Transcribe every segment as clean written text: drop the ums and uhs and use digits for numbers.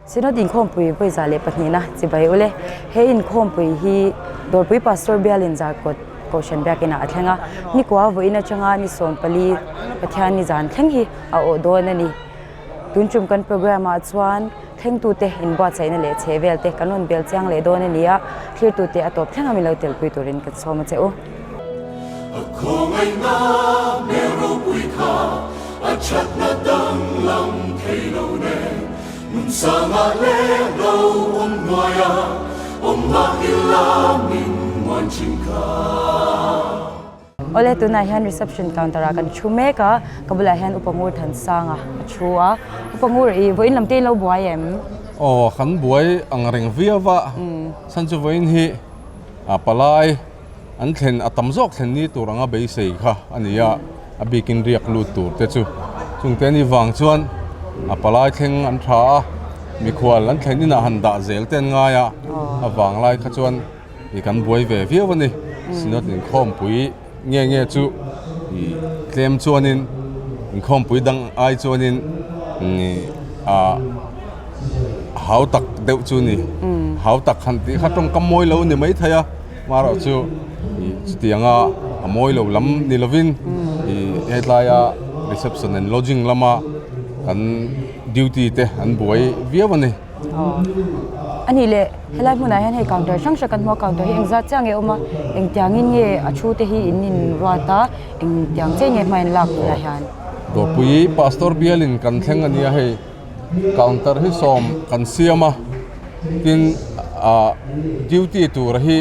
Synod Inkhawmpui poi zale pahnina chibai ule he Inkhawmpui hi dorpui pastor bialin zakot koshan biakina athlenga ni kwa voina changa ni sompali pathian ni zan thleng hi a odon ani tunchum kan program a chuan thleng tu te in ba chaina le Chhehvel te kanon bel chang le don ani a thlir tu te atop thleng ami lo tel pui turin kan soma cheu Akongai na mero pui kha achat na dang lam thelo ne mun sanga le lo noya ma ila min mon chinka ole tunai han reception counter kan chume ka kabula han upangur than sanga chua upangur I voin lamte lo buayem khan buai angreng viawa sanchu voin hi apalai an thlen atamjok thlen ni turanga bei sei kha ania abikin riak lu tur te chu chungte ni wang chuan apalai thleng an tha mi khwal an thlen ina han da zel ten nga ya awang lai kha chuan I kan buai ve viawani Synod Inkhawmpui nge chu I tlem chuanin Inkhawmpui dang ai chuanin ni hau tak deuh chu ni hau tak khan ti khatong kamoi lo ni mai thaya maro chu tianga amoi lo lam ni lovin I headlaya reception and lodging lama kan duty te an buai viawani ani le helai muna han he counter sang kan mo counter hi engza chang e oma eng tiangin nge achu te hi in ruata eng tiang che nge main lak la han do pui pastor bialin kan thleng ania he counter hi som kan siama tin duty tur hi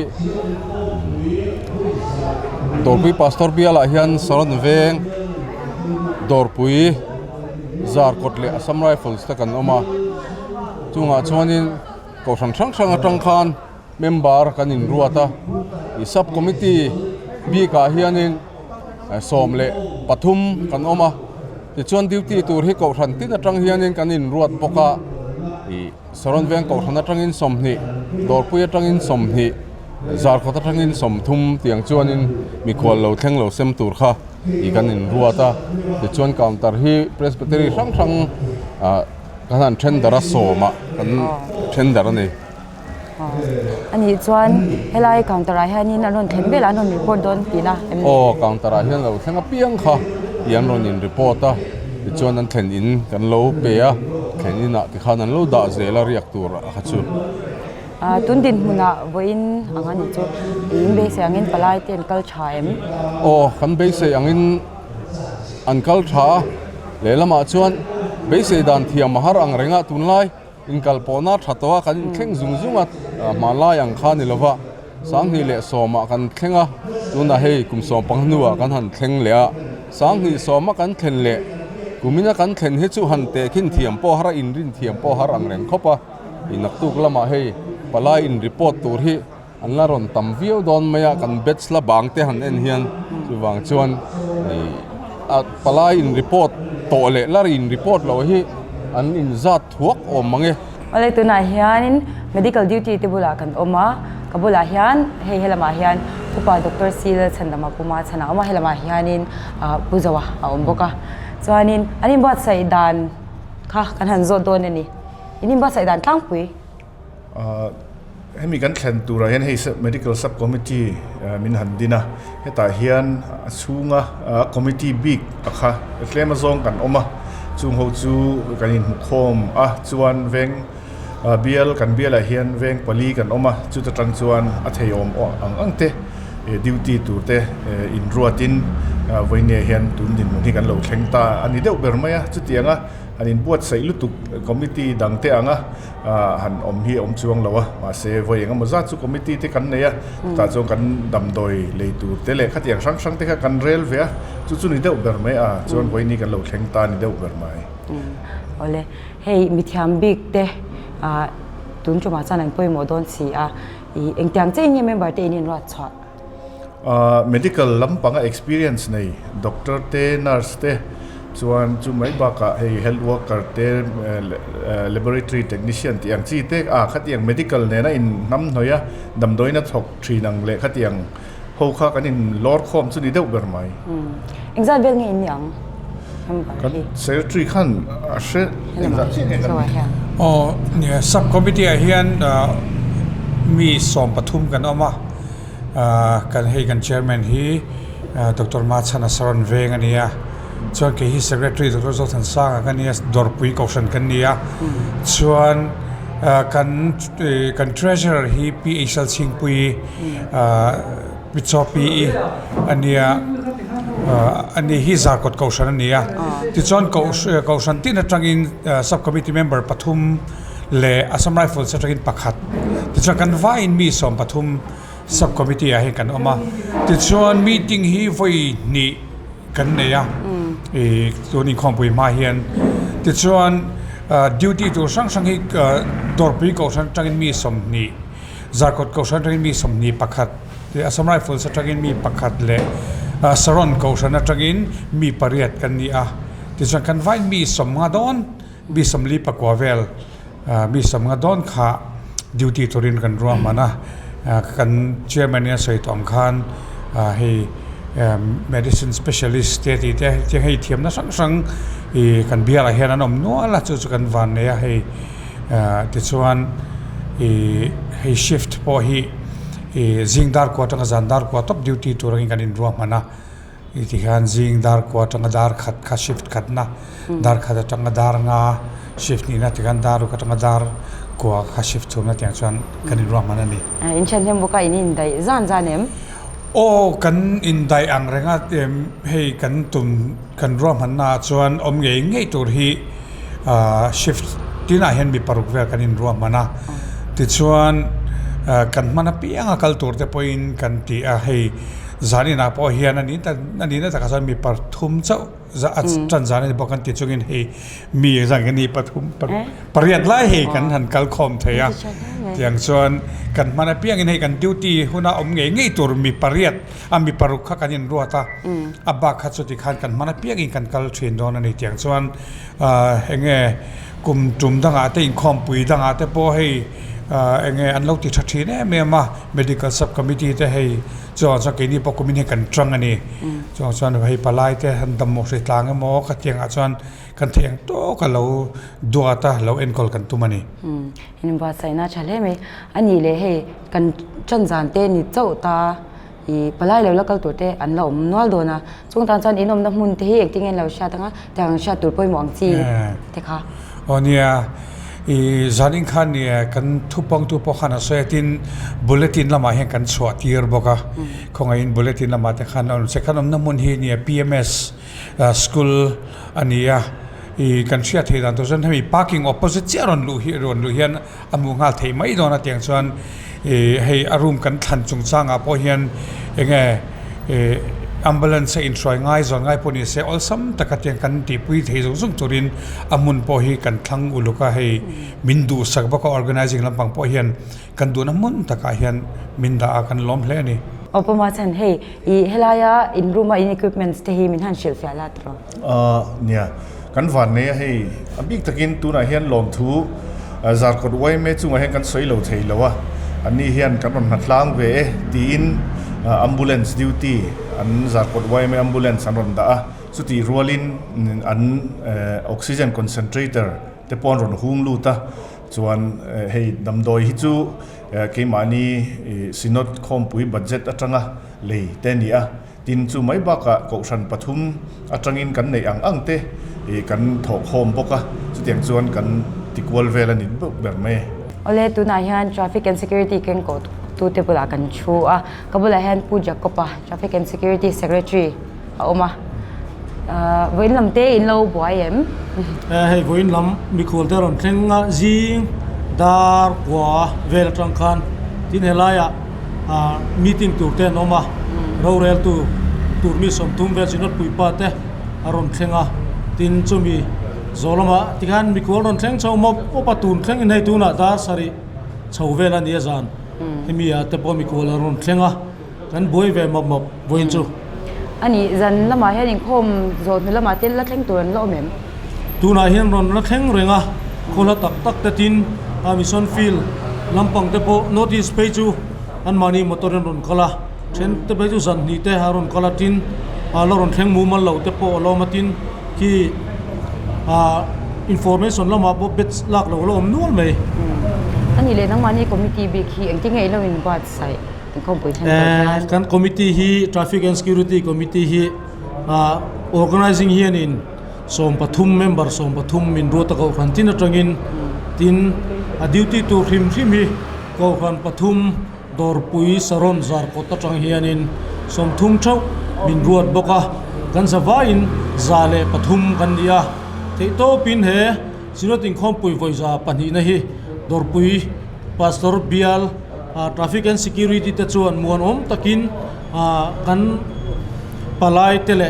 dorpui pastor biala hian soron veng dorpui zar kotle Assam Rifles ta kan oma chunga chuanin ko sang atang khan member kanin ruata I sub committee bi ka hianin somle pathum kan oma ti chuan duty tur hi ko than tin atang hianin kanin ruat poka I soron veng ko than atangin somni dorpui atangin somni zar ko atangin somthum tiang chuanin mi khwal lo thleng lo sem tur kha I kanin ruata ti chuan counter hi presbytery sang kanan tender soma kan tender ani ani chuan helai counter a hianin anon thenbel anon report don tina counter a hian lo thlenga piang kha ian ron in report a ti chuan an thlen in kan lo pe a thlenina ti khan an lo da zela riak tur a kha chu tundin muna voin angani chu imbe se angin palai ten kal thaim kan be se angin an kal tha lelama chuan be se dan thiam har ang renga tunlai in kalpona thatwa kan thleng zungzunga malai ang khani lova sanghi le soma kan thlenga tuna hei kumsom pangnuwa kan han thleng le sanghi soma kan thlen le kumina kan thlen he chu han te khin thiam po har in rin thiam po har ang reng khopa inaktuk lama hei palai in report tur hi an la ron tam viau don maya kan batch la bang te han en hian chuwang chuan palai in report to le lar in report lo hi an in zat thuak om mange ole tuna hianin medical duty te bula kan oma kabula hian he helama hian upa Dr. Sil chandama puma chana oma helama hianin puzawa omboka chuanin anin bat sai dan kha kan han zo don ani inin bat sai dan tlangpui hemi kan thlen tura hian hei medical subcommittee min handina heta hian chunga committee big akha tlema zong kan oma chung ho chu kanin mukhom chuan veng bial kan biala hian veng pali kan oma chu ta tang chuan a theiom angte duty turte in ruatin voine hian tundin mun hi kan lo thlengta ani deuh bermaya chu tianga anin buat sai lutuk committee dangte anga han om hi om chuang lawa ma se voyenga moza chu committee te kan neya ta chong kan damdoi leitur te le khatiang sang te kha kan rel vea chu ni deuh bermai chuan voini kan lo thlengta ni deuh bermai ole hei mithiam big te tun chuma chanan poi modon si I engtiang che nge member te in rat chwa medical lampanga experience nei doctor te nurse te chuan chu mai ba ka hei health worker te laboratory technician tiang chi te khatiang medical ne na in nam noya damdoina thok thinang le khatiang ho kha kanin lord khom chu ni deuh bermai engza bel nge in yang kan secretary khan asheเนี่ย subcommittee เฮียนมีสมปทุมกันออกมากันให้กัน chairman ฮีดร.มาชันสรนเวงอันนี้ส่วนที่ secretary ดร.โจทันสร้างกันนี้ดอร์ปุยกอชันกันนี้ส่วนกัน treasurer ฮีปีเอชลชิงปุยวิชอปีอันนี้ฮีซากดกอชันอันนี้ที่ส่วนกอชันที่นัดจังอิน subcommittee member ปทุมเล่อัสสัมไรฟิลส์จังอินปักขัดที่ส่วนกันว่าอินมีสมปทุมsubcommittee ให้กันออกมาติดชวน meeting ฮีไว้นี่กันเนี่ยตัวนี้ความปุยมาเฮียนติดชวน duty ตัวช่างฮีดอร์ปีก็ช่างจังอินมีสมนี่จากกฎก็ช่างจังอินมีสมนี่ปักขัดที่อัสสัมไรฟิลส์จังอินมีปักขัดเลยสรอนก็ช่างจังอินมีปริยัติกันนี่ติดชวนกันไว้มีสมงาดอนมีสมลีปักว่าเวลมีสมงาดอนค่ะ duty ตัวรินกันรวมมานะกัน chairman เนี่ยใส่ต้องคันให้ medicine specialist ที่ให้เทียมนะสังกันเบียร์อะไรเห็นนั่นนัวละจุกันวันเนี่ยให้ที่ส่วนให้ shift พอให้ziงดาร์กว่าตั้งจันดาร์กว่า top duty ตัวรินกันรวมมานะที่การziงดาร์กว่าตั้งดาร์ขัด shift ขัดนะดาร์ขัดตั้งดาร์งา shift นี่นะที่การดาร์ก็ตั้งดาร์กว่าข้าชิฟทุ่มนั่นอย่างชวนกันอินรวมมันนี่อินชันเทมบุกอินได้จานเอ็มโอ้กันอินได้อังเรงให้กันตุ่มกันรวมมันน่าชวนอมเงยตัวที่ชิฟที่น่าเห็นมีปรุกเวลกันอินรวมมันนะที่ชวนกันมันเปียงกัลตัวแต่พออินกันที่ให้จานี่นะพอเฮียนั่นนี่นะแต่ก็จะมีปฐุมเจ้าจะจันจานี่บอกกันติดช่วงให้มีอย่างนี้ปฐุมปริยัติไล่ให้กันหันกัลคอมเทียอย่างส่วนกันมันเพียงให้กันดิวตี้หุ่นอมเงยตัวมีปริยัติมีปรุกกันยินรัวตาบักขัดสุดขันกันมันเพียงกันกัลเทรนโดนนี่อย่างส่วนเงยกลุ่มจุ่มตั้งอาเตอินคอมปุยตั้งอาเตพอให้เงยอันเล่าติดชัดเจนเนี่ยเมื่อมา medical subcommittee แต่ให้จอสักนี้พอคุมินให้กันตรังอันนี้จอส่วนให้ปลายแต่หันดำหมกใส่ตางหมอขัดเทียงอาจารย์กันเทียงโตกันเราดูอัตเราเอ็นคอลกันตุมันนี่เห็นว่าใส่น่าชัดเลยไหมอันนี้เลยให้กันจันจานเต้นี่เจ้าตาปลายแล้วก็ตัวเต้อันเราหนวลโดนะช่วงตอนจันอินอมน้ำมุนที่เอกที่เงินเราชาตั้งแต่ชาตัวป่วยหมองจีเด็กค่ะอ๋อเนี่ยจานิงขันเนี่ยกันทุบปองขันอาศัยตินบุลเลตินละมาเห็นกันสวดที่ร์บอกของไอ้บุลเลตินละมาแต่ขันเอาเสกันน้ำมันเฮียเนี่ย PMS school อันนี้กันเชียร์ที่นั่นตัวฉันให้มี parking opposite เจ้ารุ่นลูเฮียนอามุงหาเทไม่โดนนะเตียงส่วนให้อารมณ์กันทันจงสร้างพอเฮียนยังไงambulance in try ngai zon ngai poni se olsam takatyang kan ti pui thei jong turin amun po hi kan thlang uluka hei mindu sakba ko organizing lampang po hian kan du na mun taka hian minda kan lom hle ni opama chan hei helaya in room in equipments te hi min han shil fa la tro nia kan van ne hei abik takin tu na hian lom thu zar kod wai me chunga hen kan soi lo thei lawa ani hian kan ron hatlang ve tin ambulance duty an zakot wai me ambulance an ron da chuti rolin an oxygen concentrator te pon ron hung lu ta chuan hei damdoi hi chu ke mani synod Inkhawmpui budget atanga le te ni a tin chu mai ba ka ko san pathum atangin kan nei ang te kan thok hom boka chutiang chuan kan tikwal velani ber me ole tu na hian traffic and security ken ko tu te pula kan chu kabula han puja kopa traffic and security secretary oma voin lam te in lo boyem hei voin lam mi khol te ron thenga jing dar kwa vel tang khan tin helaya meeting tu te noma ro rel tu tur mi som tum vel sinot pui pa te aron thenga tin chumi zolama tikhan mi khol ron theng chau mop opa tun theng in hei tu na da sari chhehvel ani zan hemi te po mi khol ron thenga kan boi ve mop voin chu ani zan lama hian in khom zot mi lama tel la thleng turan lo mem tu na hian ron la thleng renga khola tak te tin mission field lampang te po notice pe chu an mani motor ron kala chen te pe chu zan ni te haron kala tin lo ron thleng mu mal lo te po lo matin ki information lama bo bet lak lo lo om nual mai อันนี้เลยนังมันนี่คอมมิตี้บิ๊กฮีอังที่ไงเราอินบัดใส่คอมพิวเตอร์ kan committee hi traffic and security committee hi organizing hi anin som pathum member som pathum min ro ta ko khan tin atangin tin a duty to him hi ko khan pathum dor pui saron zar ko ta tang hi anin som thum thau min ruat boka kan zawain zale pathum kan dia thei to pin he Synod Inkhawmpui voiza pani na hi dor pui pastor bial traffic and security te chuan muan om takin kan palai tele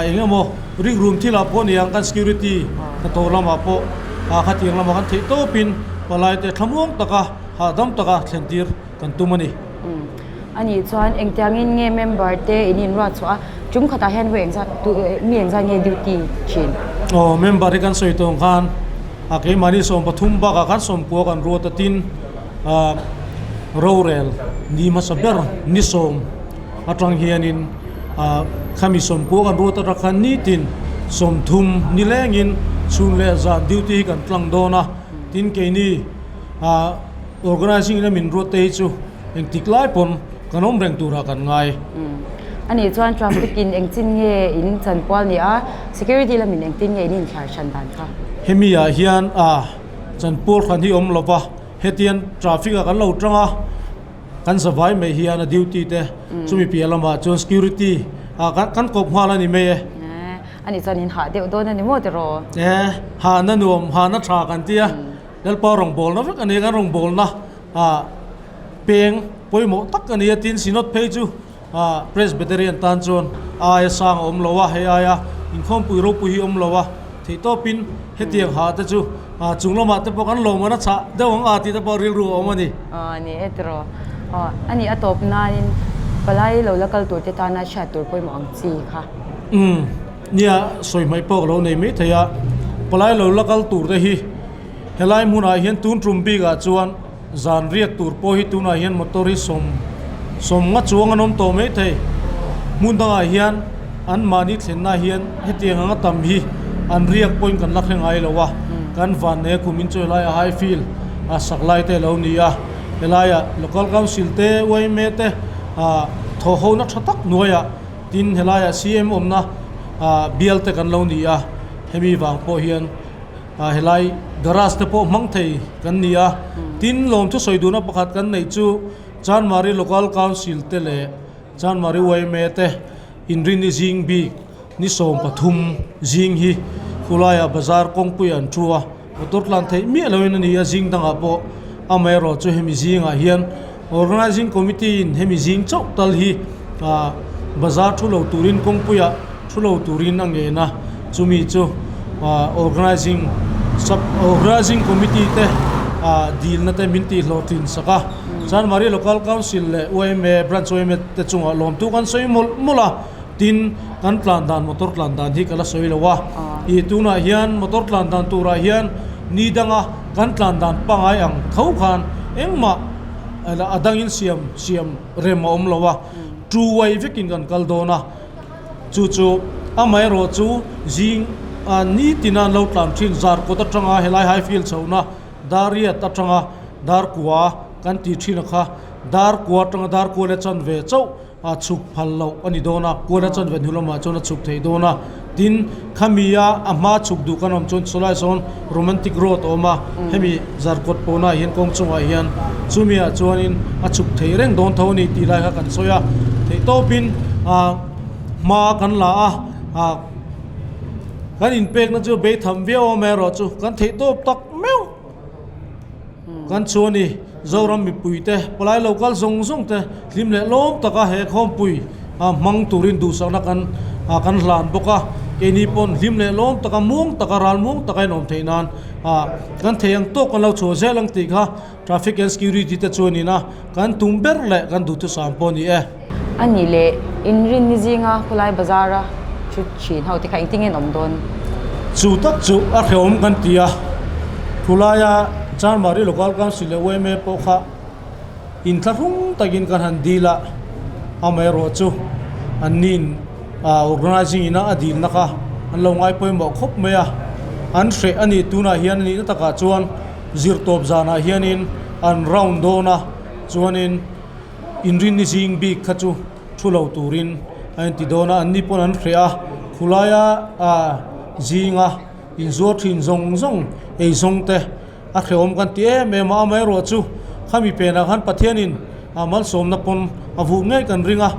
engemo ring room thila pho ni ang kan security ta to lama pho khatiang lama kan thei to pin palai te thamong taka ha dam taka thlentir kan tumani อันนี้ส่วนเองจะเงินเงี้ยเมมเบอร์เตอินินรัดส่วนจุ่มขตาเห็นเวงจะตัวมีเองจะเงี้ยดิวตี้ชินเมมเบอร์กันสวยตรงกันอาเกมานี่สมปฐุมบักกันสมปัวกันรัวตตินโรเรลนี่มาสับเบอร์นิสมอัตรังเฮียนินขามีสมปัวกันรัวตระคันนี่ตินสมทุมนิเลงินชุนเลจาดิวตี้กันกลางโดนะตินเกนี่organizing นี่มินรัวเตยจูเองติกไล่ปนกันอมแรงตัวรักันไงอันนี้ส่วน traffic เองจินเงี้ยอินจันปอลนี่security ละมินเองจินเงี้ยอินชาร์ชันดันค่ะเฮมีเฮียนจันปูขันที่อมลบเฮตียนทราฟิกกันเราจังกันสบายไม่เฮียนดิวตี้เตะจุมีเปียลมาจน security กันกบหัวแล้วนี่ไม่อันนี้ส่วนอินหาเดียวโดนอันนี้มั่วแต่รอหานั่นรวมหานัดทรากันเตี้ยแล้วพอรองบอลนะอันนี้กันรองบอลนะเปียงปอยหมดตักอันนี้ตินซีนอตเพย์จูPresbyterian ตันจนสร้างอมลวะเฮียอินคอมปุยรูปุยอมลวะที่โตปินเฮตียงหาแต่จูจุงลมาแต่พอกันลงมานะชะเดี๋ยวของอาทิตย์พอเรียนรู้ออกมาดินี่เอตรออันนี้ตบนายปลายเราละกัลตัวที่ตานาชาตัวปอยหมองจีค่ะเนี่ยสวยไม่พอเราในมิถยาปลายเราละกัลตัวเดฮีเฮลัยมุนอาเฮียนตุนทรุมปีกาจวนจานเรียกตัวปอยตุนอาเฮียนมอเตอร์สมงัดจวงอนมโตไม่เทมุนตังอาเฮียนอันมานิเซนนาเฮียนเฮตียงงัดตำฮีอันเรียกปอยกันลักแรงไอเลวะกันฟันเนคุมินจอยไลไฮฟิลสักไลเตเลวนี้เฮลัยlocal councilเตไว้เมเตทอหูนักชักหน่วยตินเฮลัยCMอมนะบีเอลเตกันเลวนี้เฮมีวางปอเฮียนเฮลัยดาราสเตปมังเทกันนี้ตินลมทุสอยดูนับประคัดกันในจูจานมารี local council เตเลจานมารีไว้เมเตอินรินิจิงบีนิสมปฐุมจิงฮีคุลายบาซาร์กงปุยอันชัวตุรลันเทมีเลวินนี่จิงตังอาโปอเมรอจูเฮมิจิงอาเฮียน organizing committee เฮมิจิงเจ้าตัลฮีบาซาร์ทุเลวตูรินกงปุยทุเลวตูรินอังเกนะจูมีจูorganizing committee เตดีลนั่นเตมินตีโลตินสักจานมารี local council เลยโอเอ็มbranch โอเอ็มเตจุงลมทุกันสวยมุลาตินกันพลันดานมอเตอร์พลันดานที่กันละสวยเลวะอีตุน่าเฮียนมอเตอร์พลันดานตัวเฮียนนี่ดังกันพลันดานปังไออังเขาขันเอ็งมาอดังอินเซียมเรมอมเลวะจูไว้ฟิกินกันกัลโดนะจูอาไม่รอจูจิงนี่ตินันเราตามทิ้งจาร์ก็ตัดจังเฮลัยไฮฟิลเซานะดารีตัดจังดาร์กัวกันตีทิ้งนะคะดาร์กัวจังดาร์กัวเลจันเวเจ้าชุกพัลเราอันนี้โดนะกัวเลจันเวนุลมาจนชุกเทโดนะดินขมียาอามาชุกดูกันอมจนสลายซอนโรแมนติกโรดออกมาให้มีจาร์กดปนาเห็นกงจงไอเฮียนซูมีจวนอินชุกเทเร่งโดนเท่านี้ตีไรกันโซยาเทโตปินมากันละกันอินเป็กนั่นจูเบทำเวียวแม่รอจูกันเทโตตักแมวกันชวนี่เจ้ารามีปุยเตะปลายเราก็ส่งเตะริมเล่ล้มตะกะเฮคอมปุยมังตูรินดูสักนักกันหลานบกะเกนีปนริมเล่ล้มตะกะมุงตะกะรันมุงตะกะนมเทนานกันเทียงโตกันเราชัวเซลังติกะ traffic and security เตะชวนี่นะกันตุ้มเบอร์เล่กันดูทุสามปนี่อันนี้เล่อินรินนิจิงะปลายบาซาระชุดชีนเขาที่ใครติ้งเงินอมโดนจูตักจูอาเขอมกันตีปลายจานมารี local council เว้ยเมปอค่ะอินทรุ่งตะกินกันหันดีละอเมรอจูอันนี้organizing อินะอดีตนะคะ an lo ngai poi mo khop me a an hre ani tuna hian ni na taka chuan zir top zana hianin an round dona chuanin inrin ni jing bi khachu thulo turin an ti dona an ni pon an hre a khulaya a jinga in zo thin zong zong ei zong te a khreom kan ti me ma mai ro chu khami pe na khan pathianin amal som na pon avu ngai kan ringa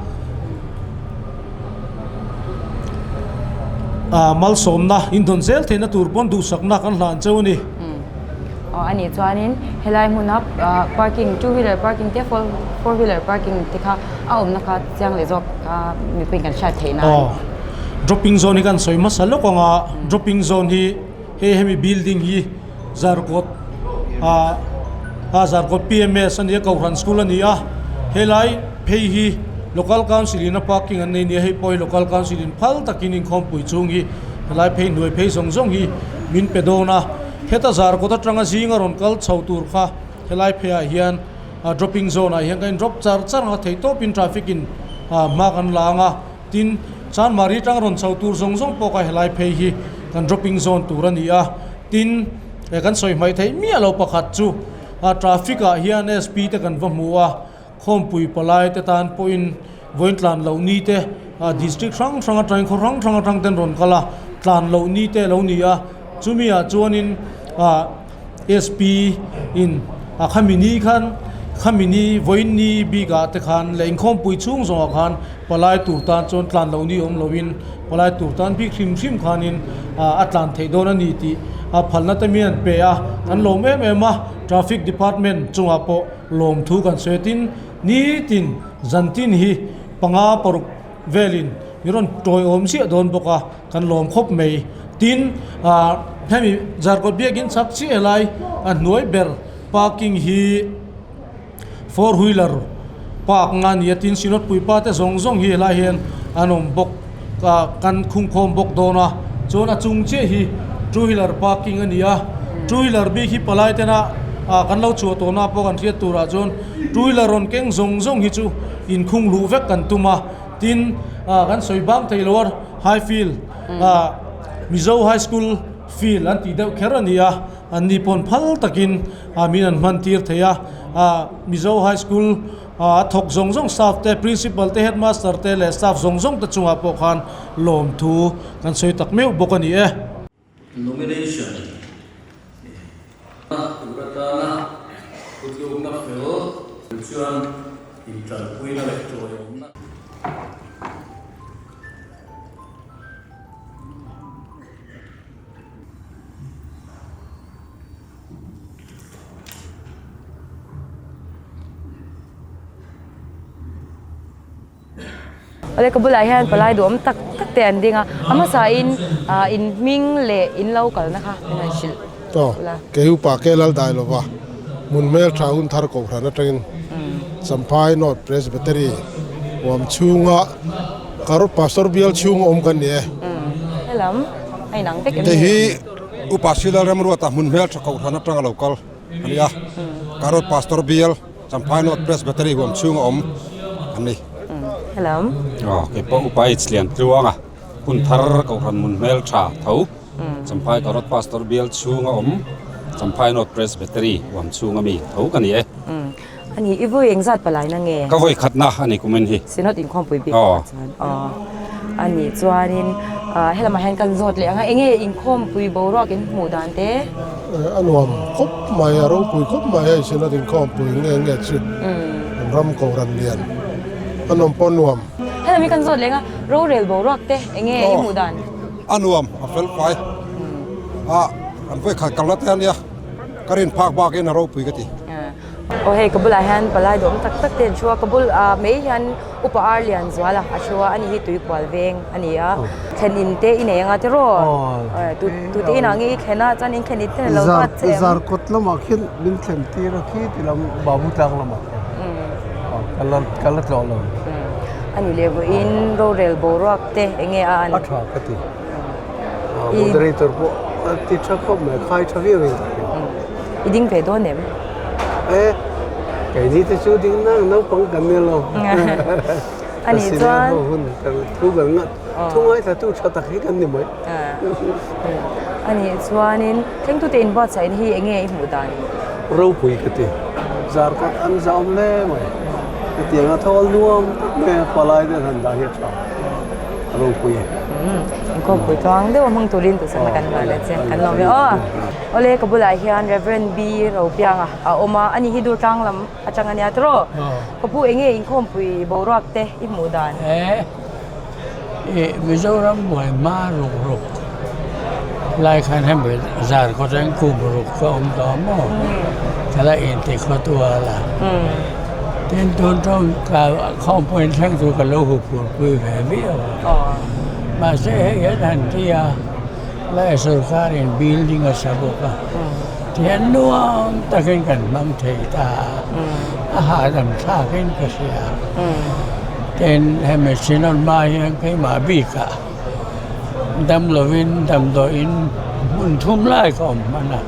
mal som na indon zel the na tur pon du sakna kan hlan chawni ani chuanin helai huna parking two wheeler parking te four wheeler parking te kha aum na kha chang le jok mi pin kan sha theina dropping zone kan soi ma salo ko nga dropping zone hi hemi building hi zarkot zarkot PMS ani ko ran school ani a helai phei hi local council in parking an nei ni hei poi local council in phal takin Inkhawmpui chung hi helai phei noi phei zong zong hi min pedona heta zarkot atanga jinga ron kal chautur kha helai phei a hian dropping zone a hian kan drop char nga thei top in traffic in ma kan langa tin chan mari tang ron chautur zong zong po ka helai phei hi kan dropping zone turani a tin kan soi mai thei mi alo pakhat chu traffic a hian SP te kan va muwa Inkhawmpui palai te tan point vointlan lo ni te district rang train kho rang ten ron kala tlan lo ni te lo ni a chumi a chuanin SP in khamini voini biga te khan le Inkhawmpui chung zonga khan palai tur tan chon tlan lo ni om lovin palai tur tan bi khrim khanin atlan thei don ani ti phalna te mian pe a kan lom em a traffic department chunga po lom thu kan setin ni tin zantin hi panga paruk velin miron toy om si don boka kan lom khop mei tin hemi zarkot biakin sakchi elai noi ber parking hi four wheeler park ngan yatin Synod puipa te zong zong hi la hian anom bok kan khum bok dona chona chung che hi two wheeler parking ania two wheeler bi hi palai tena kan lo chu to na po kan riat tura chon two wheeler ron keng zong zong hi chu in khung lu vek kan tuma tin kan soibam tailor high field Mizo high school field an ti deuh kher ania an ni pon phal takin min an man tir theya Mizo high school thok zong zong staff te principal te headmaster te le staff zong zong ta chunga po khan lom thu kan soi tak meu bokani nomination Turatana Kutyong na Phil Chuan Inkhawmpui na Lectoy ole kabulai hian palai dom tak te an dinga ama sa in ming le in local na kha financial to kehu pa kelal dai lo wa mun mel traun thar ko rana train sampai not presbytery wam chunga karot pastor bial chung om kan ne helam ai nang te te hi upasila ramru ta mun mel thakau rana tanga local ania karot pastor bial sampai not presbytery wam chung om ani helam ke po upai chlian truanga kun thar ko ran mun mel tha thau sampai karot pastor bial chunga om sampai not presbytery wam chunga mi thau kan ye ani ivo engzat palai na nge ka voi khatna ani kumen hi Synod Inkhawmpui bi ani chuanin helama hen kan zot le anga enge Inkhawmpui borak in mudan te anwam khop mai aro pui khop mai ai Synod Inkhawmpui nge chu ram ko ran lian anom ponwam helami kan zot le nga ro rel borak te enge i mudan anuam a fel pai an voi khat kalna te ania karin phak ba ke na ro pui gati hey kabulai han palai dom tak ten chua kabul mei han upa arlian zwala achua ani hi tui kwal veng ani a khenin te ine anga te ro tu te ina ngi khena chan in khenit te lo ta che zar kotla ma khin min khem ti ra khi tilam babu tang lama kalat lo lo ani levo in ro rel borak te enge a an atha kati moderator po ti thakho me khai thavi ve iding pe do nem cái gì thì chú tiếng năng nấu bằng cầm miêu luôn อันนี้ส่วนหุ่นทุกอย่างทุกไอ้ถ้าทุกชาติให้กันนี่มั้ยอันนี้ส่วนนี้เท่งตัวเต็นบอดใส่ที่เองไงหมูดานเราปุยกันทีจาร์ก็อันจำเลยมั้ยเตียงอ่ะทอลนัวแม่ปลายเดินหันได้เห็นจ้าเราปุยก็ปุยท้องเดี๋ยวมึงตัวรินตัวสังกันมาเลยเจ้กันลองเลยโอเลกับบุหรี่เฮียน Reverend B เราเปียงอมาอันนี้ฮิดูกลางลำอาจารย์อันนี้ตรอก็พูดเองอิงคอมปุยบรักเตะอิหมูดานมิโซรัมมวยมารุกลายคันให้เบิดจารก็แรงคุมรุกก็อมตอมอแต่ละเอ็นติขตัวละเต้นต้นต้องการข้อมูลทั้งตัวกับเราหุบปุยแผ่เบี้ยวมาเสียเหตุหันที่และสุขารินบิลดิ้งอาสาบุกที่อันนัวตะเกินกันบางทีตาอาหารทำท่าเกินกระเสียเต้นให้เมชินอนมายังให้มาบีกะดำลวินดำโดอินมุนทุ่มไล่ก็มันนะ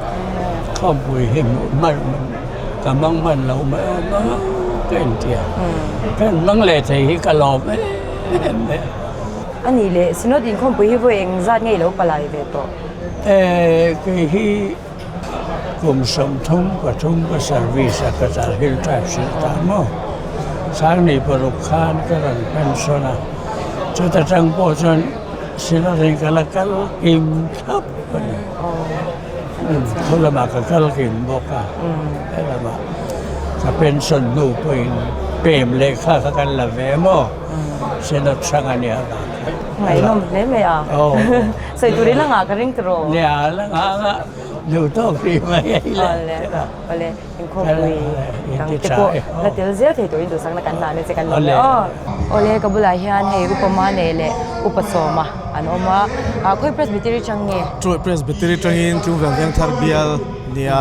ข้อปุยเห็นมันกำลังมันเราไม่เกินเทียกันลังเลใจกระลอบอันนี้เลยสินอดินคอมปุยฮิวเองจัดไงแล้วปลายเวทคือที่กลุ่มสมทุมกับทุมกับสารวิสกับสารฮิลทรัพย์สิตามอสร้างในปรุขานก็รันเป็นโซนาจุดตั้งโพจนสินอดินก็ละกันกิมทับคนละมาก็กิมบอกอ่ะแต่ละมาก็เป็นส่วนดูเป็นเปรมเลขากันละเวมอสินอสังอันเนี้ยไงน้องเล่นไหมใส่ตัวนี้ละงากันริงตรเนี่ยละงาดูโต๊ะครีมไหมเลยเป็นคอมปุยตั้งแต่ก็แล้วเดี๋ยวเสียที่ตัวนี้ดูสังนักการเนี่ยจะกันเลยโอเลกับบุหรี่เฮียนให้อุปมาเนี่ยเลยอุปสมอันออกมาค่อยเพรสบิทรีจังเงี้ยช่วยเพรสบิทรีจังเงี้ยจุงเวลเวียงทาร์เบียลเนี่ย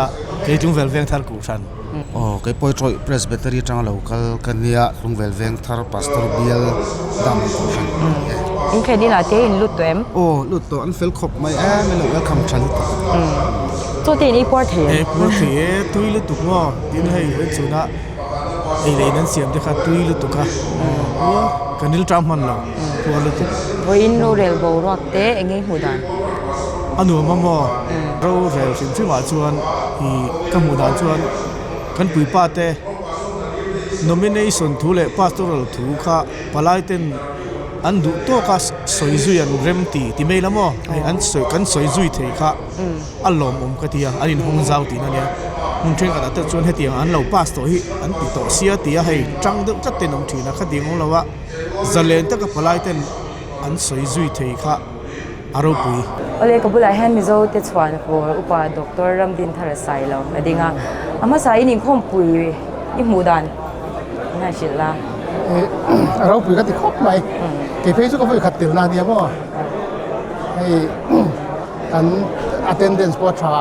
เกี่ยจุงเวลเวียงทาร์กูชันก็ปอยช่วยเพรสบิทรีจังเรากันเนี่ยจุงเวลเวียงทาร์พาสตอร์เบียลดำกูชันอินแค่นี้ละเจอินลุดตัวลุดตัวอันเฟลขบไม่ไม่เลยคำชันตัวที่นี่ปวดเถียปวดเถียตุยลุดตัวง้อที่ให้เป็นสุนัขไอ้เรื่องนั้นเสียมเด็กตุยลุดตัวค่ะกันนิลทรัมมันละปวดลุดตัววินโรเรลโบรักเตะเองไงหูดานอันนู้นมั่งบ่เราเรลสิ่งที่ว่าชวนที่กันหูดานชวนกันปุยป้าเตะ nomination ทุเล่ pastoral ทุค่ะปลายเต้นอันดูตัวก็สวยจุยอันเริ่มตีไม่ละมั้งไอ้อันสวยกันสวยจุยเถอะค่ะอันหลอมก็ที่อันนี้ห้องเจ้าตีนั่นเนี่ยมึงเชื่อกันแต่ชวนให้ตีอันเราป้าสตัวที่อันติดต่อเสียตีให้จังเด็กจัดเต้นน้องทีนะคดีของเราว่าจะเล่นแต่กับปลายเต้นอันสวยจุยเถอะค่ะอารมณ์ปุยโอเลกับบุหรี่แฮนด์มิโซเตชวันfor อุปาด็อกเตอร์รัมดินทาร์ไซเราอดีงาอามาสายนิ่งคอมปุยอิหมูดันน่าชิลละเราปุยกันติดครบไหมเก็บให้สุขภาพขัดเตียวนาเดียบ่ให้อัน attendance ปวดขา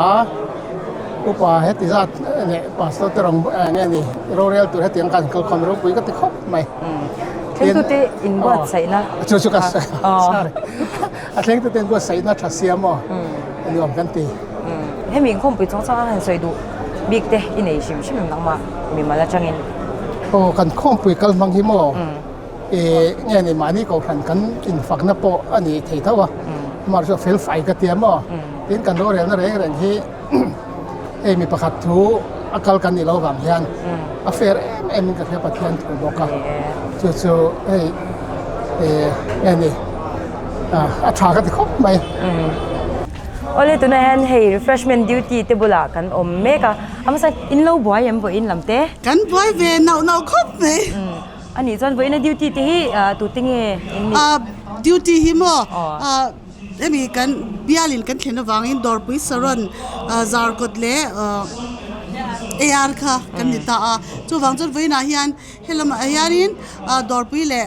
อุปาเหตุจัดเนี่ยปัสสาวะตรงเนี่ยนี่เราเรียลตัวเหตุการณ์เขาความเราปุยกันติดครบไหมเท่งตัวเตอินบอดใส่นะชุกัสเท่งตัวเต็งก็ใส่นะทัศเซียมั้งอันนี้อมกันตีให้มีคอมปุยจ้องจ้างให้สวยดูบิ๊กเตอินเอชิมชิมนังมามีมาแล้วจังอินโอ้กันคอมปุยกันบางทีมั้งเนี่ยนี่มานี่ก็กันอินฝักนับโปอันนี้เท่าเท่าว่ามาจะเฟลไฟกันเตียมั้งเป็นกันรู้เรื่องอะไรกันที่มีประคัตทูอาการกันนี่เราบางอย่างอาเฟรมันก็แค่ปะเทียนถูกบอกกันจู่ๆเนี่ยนี่อาชากันที่ครบไหมโอเลตัวนั้นให้ refreshment duty เตบุลากันอมเมกะอามาใส่อินโลบอยยังบ่อินลำเตกันบอยเวนาครบไหมอันนี้จนบ่อิน duty ที่ตัวติงduty หิมมีกันเบียลินกันเห็นวางอินดอร์ปุยสรนจาร์กดเล่AR ค่ะกันนิตาจู่วางจนไว้นาฮิอันเฮลมาARอินดอร์ปุยเล่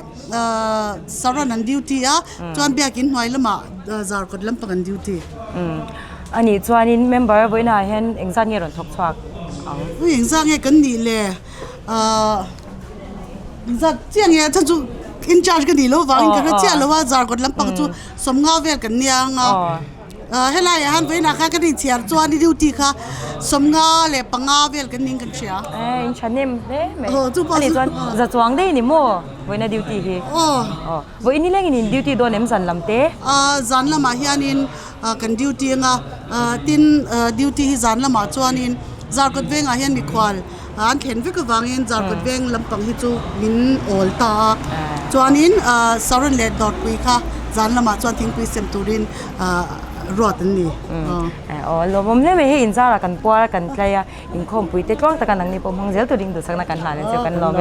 สรนันดิวตี้จวนเบียกินหอยละมาจาร์กดลำปังดิวตี้อันนี้จวนอินเมมเบอร์ไว้นาฮิอันเอ็งซังเงรอนทอกทวักเอ็งซังเงกันนี่เล่จัดเจียงเงท่านจู่in charge กันดีแล้ววางกันเจ้าแล้วว่าจาร์กดลำปังจู่สมงาเวลกันเนี่ยง เฮลายฮันเวนักกันดิเชียร์จวนดิวตีค่ะสมงาเลปังาเวลกันนิ่งกันเชียอินชันเนมเด้ไหมจุบอันนี้จวนจะจวงได้นี่มั่วไว้ในดิวตี้ฮีวันนี้เรื่องนี้ดิวตี้โดนเอ็มสันลำเต้จันละมาเฮียนินกันดิวตี้งาตินดิวตี้จันละมาจวนินจาร์กดเวงอาเฮียนมีควาลอันเห็นวิกวังอินจาร์กดเวงลำปังฮิจูมินโอลตาจวนินสารเลดดอดปุยค่ะจันละมาจวนทิ้งปุยเซมตูรินรอดนี่เราผมเนี่ยไม่เห็นอินซาละกันปัวกันใครอินคอมปุยเตะกล้องตะกันนังนี่ผมพังเซลตัวดิ่งตัวสักนักกันหาเนี่ยเจอกันรอไหม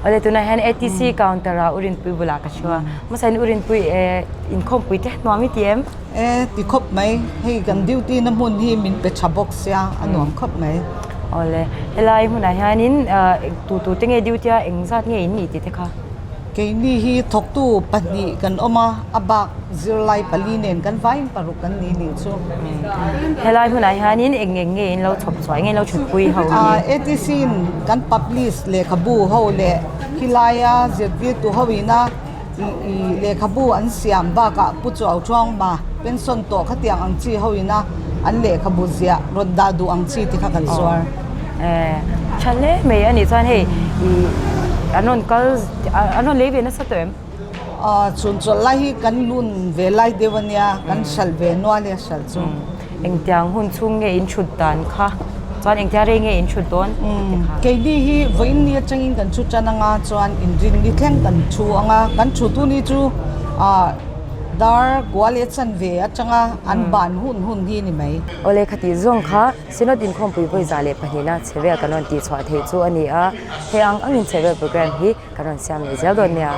อะไรตัวนั้นเห็น ATC counter อุรินปุยบุลากชัวมาใส่อุรินปุยอินคอมปุยเตะน้องมิเตียมติคบไหมให้กันดิวตี้น้ำมันที่มินเปชาบ็อกเสียอันน้องคบไหมเลยเฮลายหุ่นไหนฮะนินตัวตั้งดิวตี้เอ็งซาดเงี้ยอินนี่ติดค่ะเกนี่ฮีทกตู้ปนีกันออกมาอับบักซิลไลปลีเนนกันไว้ปรุกันนี่นี่ชูเฮลายหุ่นไหนฮะนินเอ็งเงี้ยเราฉบสวยเงี้ยเราฉุดปุยเขาเอติซินกันพับลิสเลขบูเขาเลฮิลายาเจ็ดวิตัวเขาวินาเลขบูอันเสียมบ้ากะปุจเอาช่องมาเป็นส่วนโตขัดยังอังชีเขาวินาอันเลขบูเสียรถดาดูอังชีที่ขัดสวรฉันเลยไม่อันนี้ส่วนเฮอันนั้นเลวีน่าสะเต็มส่วนไล่กันลุ่นเวลัยเดวันยากันชัลเวนัวเลียชัลจุเอ็งจังหุ่นชุ่งเงี้ยอินชุดตันค่ะจวนเอ็งจะเร่งเงี้ยอินชุดต้นเกดีฮีวันนี้จังอินกันชุดจันงาจวนอินรินดิแข่งกันชูงากันชุดตัวนี้จูดาร์กวาเลชันเวียจังอันบานหุ่นที่นี่ไหมโอเลคติจงค่ะสินอดินคอมปุยปุยซาเลปนีน่าเชเวกันนตีสวาเทจูอันนี้เฮียงอังอินเชเวโปรแกรมฮีกันนเสียมเลเจลโดนเนี่ย